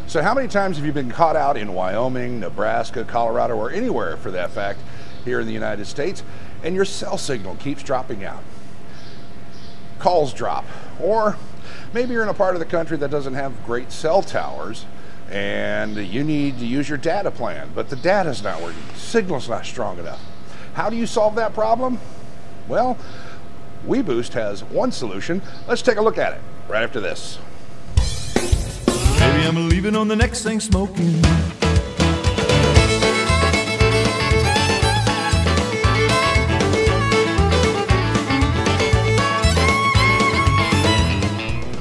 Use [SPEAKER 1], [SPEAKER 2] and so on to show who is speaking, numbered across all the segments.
[SPEAKER 1] So how many times have you been caught out in Wyoming, Nebraska, Colorado, or anywhere for that fact here in the United States, and your cell signal keeps dropping out? Calls drop. Or maybe you're in a part of the country that doesn't have great cell towers and you need to use your data plan, but the data's not working, signal's not strong enough. How do you solve that problem? Well, WeBoost has one solution. Let's take a look at it right after this.
[SPEAKER 2] Maybe I'm leaving on the next thing smoking.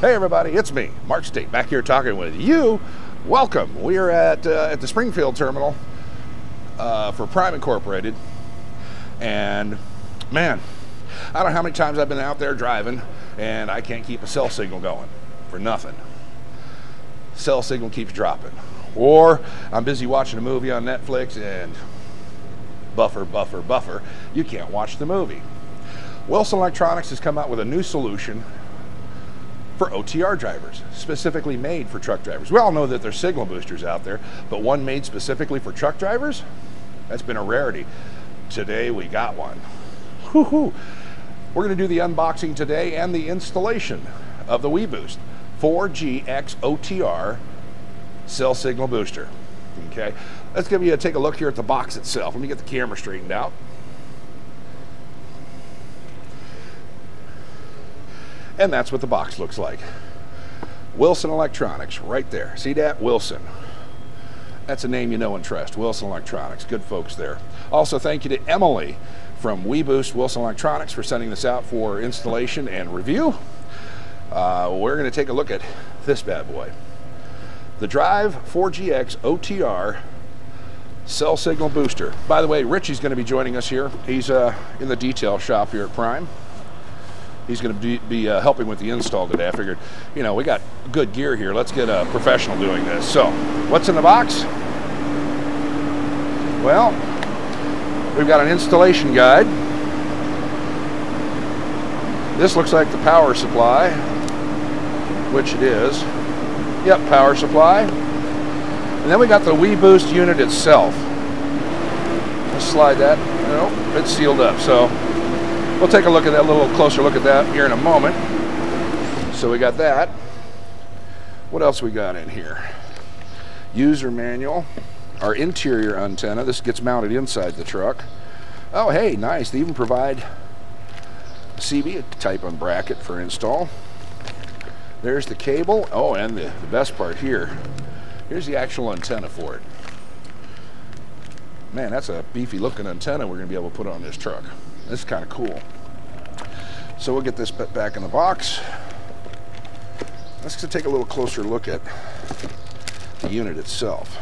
[SPEAKER 1] Hey everybody, it's me, Mark Staite, back here talking with you. Welcome. We are at the Springfield terminal for Prime Incorporated, and man, I don't know how many times I've been out there driving and I can't keep a cell signal going for nothing. Cell signal keeps dropping. Or I'm busy watching a movie on Netflix and buffer. You can't watch the movie. Wilson Electronics has come out with a new solution for OTR drivers, specifically made for truck drivers. We all know that there's signal boosters out there, but one made specifically for truck drivers? That's been a rarity. Today we got one. Woo-hoo. We're gonna do the unboxing today and the installation of the WeBoost 4G-X OTR cell signal booster. Okay, let's take a look here at the box itself. Let me get the camera straightened out. And that's what the box looks like. Wilson Electronics, right there. See that? Wilson. That's a name you know and trust. Wilson Electronics. Good folks there. Also, thank you to Emily from WeBoost Wilson Electronics for sending this out for installation and review. We're going to take a look at this bad boy. The Drive 4G-X OTR cell signal booster. By the way, Richie's going to be joining us here. He's in the detail shop here at Prime. He's going to be helping with the install today. I figured, you know, we got good gear here. Let's get a professional doing this. So, what's in the box? Well, we've got an installation guide. This looks like the power supply, which it is. Yep, power supply. And then we got the WeBoost unit itself. Let's slide that. Nope, it's sealed up. So we'll take a look at that, a little closer look at that here in a moment. So we got that. What else we got in here? User manual. Our interior antenna. This gets mounted inside the truck. Oh, hey, nice. They even provide a CB type on bracket for install. There's the cable. Oh, and the best part here. Here's the actual antenna for it. Man, that's a beefy looking antenna we're going to be able to put on this truck. This is kind of cool. So we'll get this back in the box. Let's take a little closer look at the unit itself.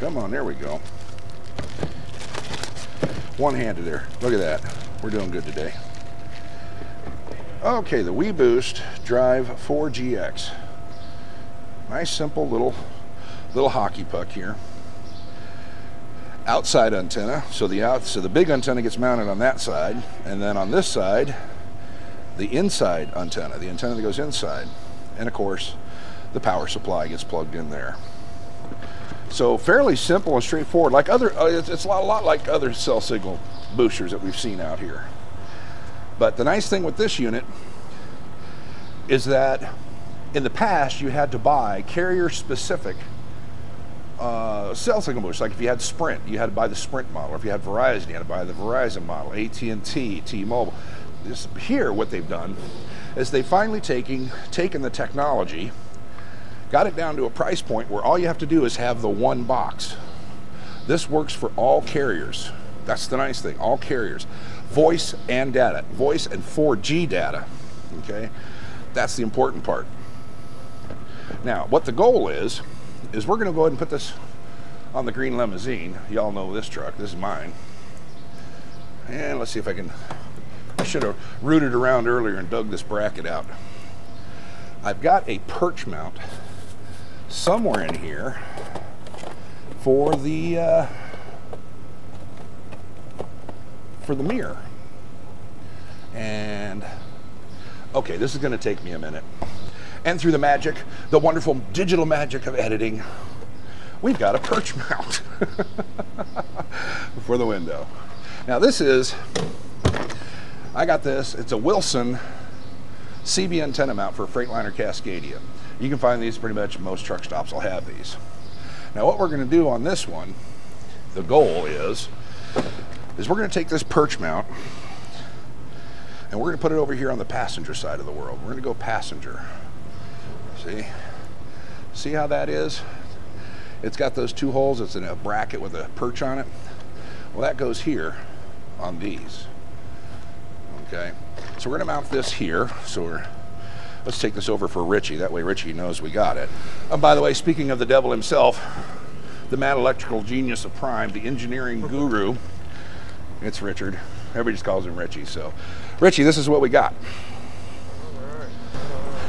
[SPEAKER 1] Come on, there we go. One-handed there. Look at that. We're doing good today. Okay, the WeBoost Drive 4G-X. Nice, simple little hockey puck here. Outside antenna, so the big antenna gets mounted on that side, and then on this side, the inside antenna, the antenna that goes inside, and of course, the power supply gets plugged in there. So fairly simple and straightforward, like other, it's a lot like other cell signal boosters that we've seen out here. But the nice thing with this unit is that in the past you had to buy carrier-specific cell signal boosters. Like if you had Sprint, you had to buy the Sprint model. If you had Verizon, you had to buy the Verizon model. AT&T, T-Mobile. Here, what they've done is they've finally taken the technology, got it down to a price point where all you have to do is have the one box. This works for all carriers. That's the nice thing, all carriers. Voice and data, voice and 4G data, okay? That's the important part. Now, what the goal is we're gonna go ahead and put this on the green limousine. Y'all know this truck, this is mine. And let's see if I should have rooted around earlier and dug this bracket out. I've got a perch mount somewhere in here for the mirror. And okay, this is going to take me a minute. and through the magic, the wonderful digital magic of editing, we've got a perch mount for the window. Now this is, I got this, it's a Wilson CB antenna mount for a Freightliner Cascadia. You can find these pretty much most truck stops will have these. Now what we're going to do on this one, the goal is we're going to take this perch mount and we're going to put it over here on the passenger side of the world. We're going to go passenger. See how that is? It's got those two holes. It's in a bracket with a perch on it. Well, that goes here on these. Okay, so we're going to mount this here. So let's take this over for Richie. That way Richie knows we got it. And by the way, speaking of the devil himself, the mad electrical genius of Prime, the engineering guru, it's Richard. Everybody just calls him Richie. So Richie, this is what we got.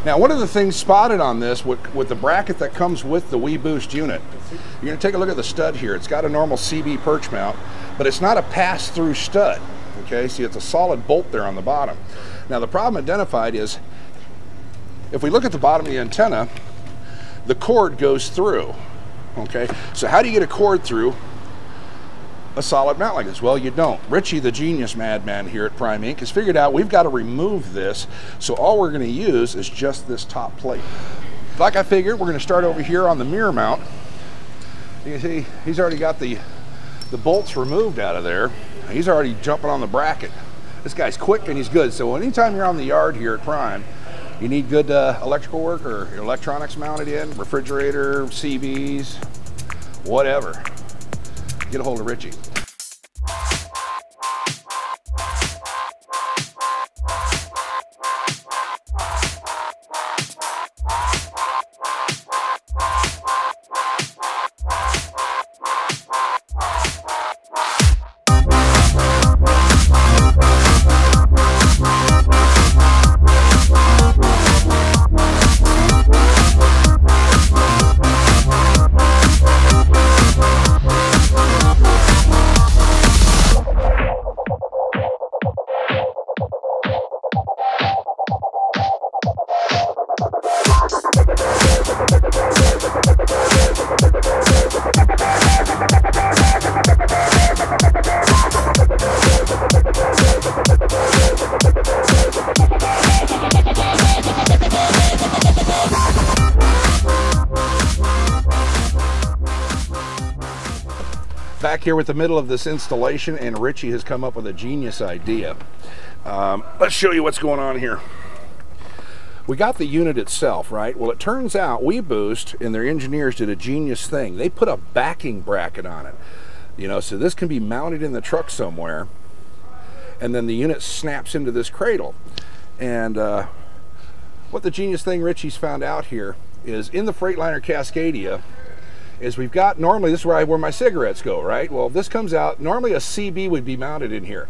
[SPEAKER 1] Now, one of the things spotted on this with the bracket that comes with the WeBoost unit, you're going to take a look at the stud here. It's got a normal CB perch mount, but it's not a pass-through stud. Okay, see, it's a solid bolt there on the bottom. Now, the problem identified is, if we look at the bottom of the antenna, the cord goes through. Okay, so how do you get a cord through a solid mount like this? Well, you don't. Richie, the genius madman here at Prime Inc. has figured out we've got to remove this, so all we're going to use is just this top plate. Like I figured, we're going to start over here on the mirror mount. You can see he's already got the bolts removed out of there. He's already jumping on the bracket. This guy's quick and he's good. So anytime you're on the yard here at Prime, you need good electrical work or electronics mounted in, refrigerator, CVs, whatever, get a hold of Richie. Back here with the middle of this installation, and Richie has come up with a genius idea. Let's show you what's going on here. We got the unit itself, right? Well, it turns out WeBoost and their engineers did a genius thing. They put a backing bracket on it, you know, so this can be mounted in the truck somewhere, and then the unit snaps into this cradle. And what the genius thing Richie's found out here is, in the Freightliner Cascadia, is we've got, normally this is where my cigarettes go, right? Well, this comes out, normally a CB would be mounted in here.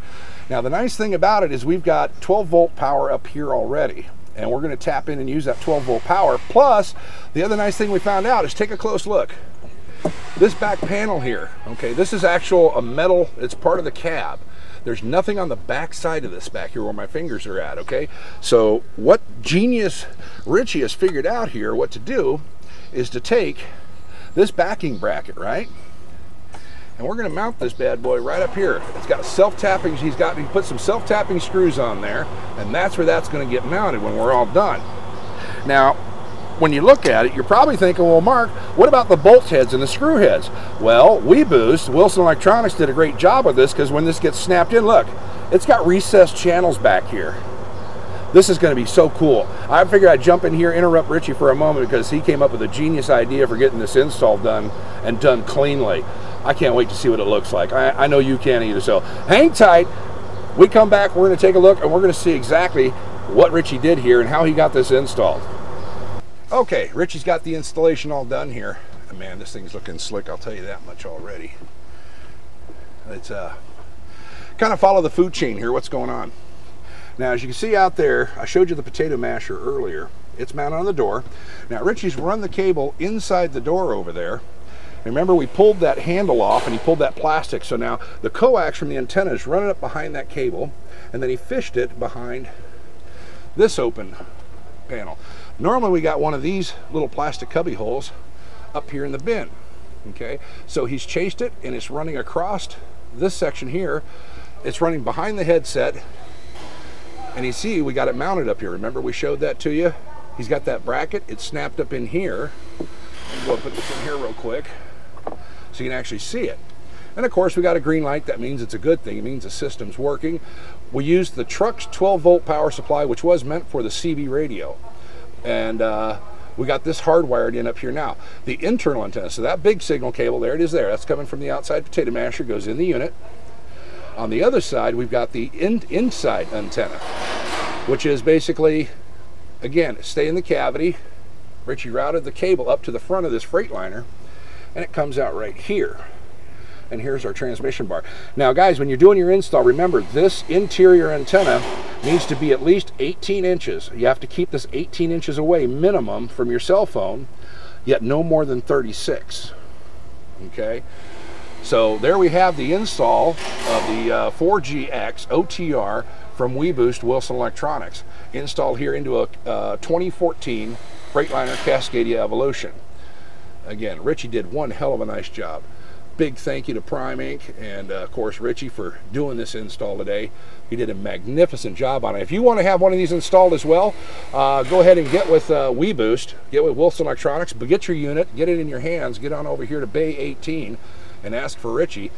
[SPEAKER 1] Now, the nice thing about it is we've got 12 volt power up here already, and we're going to tap in and use that 12 volt power. Plus, the other nice thing we found out is, take a close look. This back panel here, okay, this is a metal, it's part of the cab. There's nothing on the back side of this back here where my fingers are at, okay? So what genius Richie has figured out here, what to do, is to take this backing bracket, right? And we're going to mount this bad boy right up here. It's got self-tapping, he put some self-tapping screws on there, and that's where that's going to get mounted when we're all done. Now, when you look at it, you're probably thinking, well, Mark, what about the bolt heads and the screw heads? Well, WeBoost, Wilson Electronics, did a great job with this, because when this gets snapped in, look, it's got recessed channels back here. This is going to be so cool. I figured I'd jump in here, interrupt Richie for a moment, because he came up with a genius idea for getting this install done and done cleanly. I can't wait to see what it looks like. I know you can either, so hang tight. We come back, we're going to take a look, and we're going to see exactly what Richie did here and how he got this installed. Okay, Richie's got the installation all done here. Man, this thing's looking slick, I'll tell you that much already. It's kind of follow the food chain here, what's going on. Now, as you can see out there, I showed you the potato masher earlier. It's mounted on the door. Now, Richie's run the cable inside the door over there. Remember, we pulled that handle off and he pulled that plastic. So now the coax from the antenna is running up behind that cable, and then he fished it behind this open panel. Normally we got one of these little plastic cubby holes up here in the bin. Okay, so he's chased it and it's running across this section here. It's running behind the headset, and you see we got it mounted up here. Remember we showed that to you? He's got that bracket. It's snapped up in here. I'm going to put this in here real quick so you can actually see it. And of course we got a green light. That means it's a good thing. It means the system's working. We used the truck's 12-volt power supply, which was meant for the CB radio, and we got this hardwired in up here now. The internal antenna, so that big signal cable, there it is there. That's coming from the outside potato masher, goes in the unit. On the other side, we've got the inside antenna, which is basically, again, stay in the cavity. Richie routed the cable up to the front of this Freightliner, and it comes out right here. And here's our transmission bar. Now guys, when you're doing your install, remember this interior antenna needs to be at least 18 inches. You have to keep this 18 inches away minimum from your cell phone, yet no more than 36. Okay, so there we have the install of the 4G-X OTR from WeBoost Wilson Electronics, installed here into a 2014 Freightliner Cascadia Evolution. Again, Richie did one hell of a nice job. Big thank you to Prime Inc. and of course Richie for doing this install today. He did a magnificent job on it. If you want to have one of these installed as well, go ahead and get with WeBoost, get with Wilson Electronics, but get your unit, get it in your hands, get on over here to Bay 18 and ask for Richie.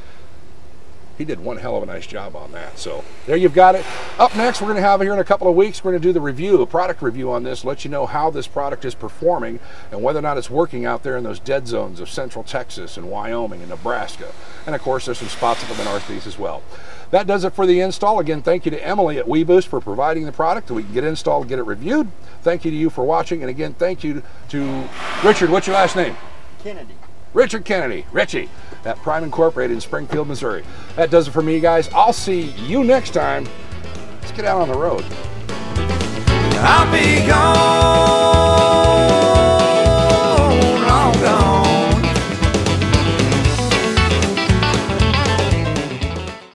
[SPEAKER 1] He did one hell of a nice job on that. So there you've got it. Up next, we're going to have here in a couple of weeks, we're going to do the review, a product review on this, let you know how this product is performing and whether or not it's working out there in those dead zones of central Texas and Wyoming and Nebraska. And of course, there's some spots up in the Northeast as well. That does it for the install. Again, thank you to Emily at WeBoost for providing the product so we can get it installed and get it reviewed. Thank you to you for watching. And again, thank you to Richard. What's your last name?
[SPEAKER 3] Kennedy.
[SPEAKER 1] Richard Kennedy, Richie, at Prime Incorporated in Springfield, Missouri. That does it for me, guys. I'll see you next time. Let's get out on the road.
[SPEAKER 2] I'll be gone.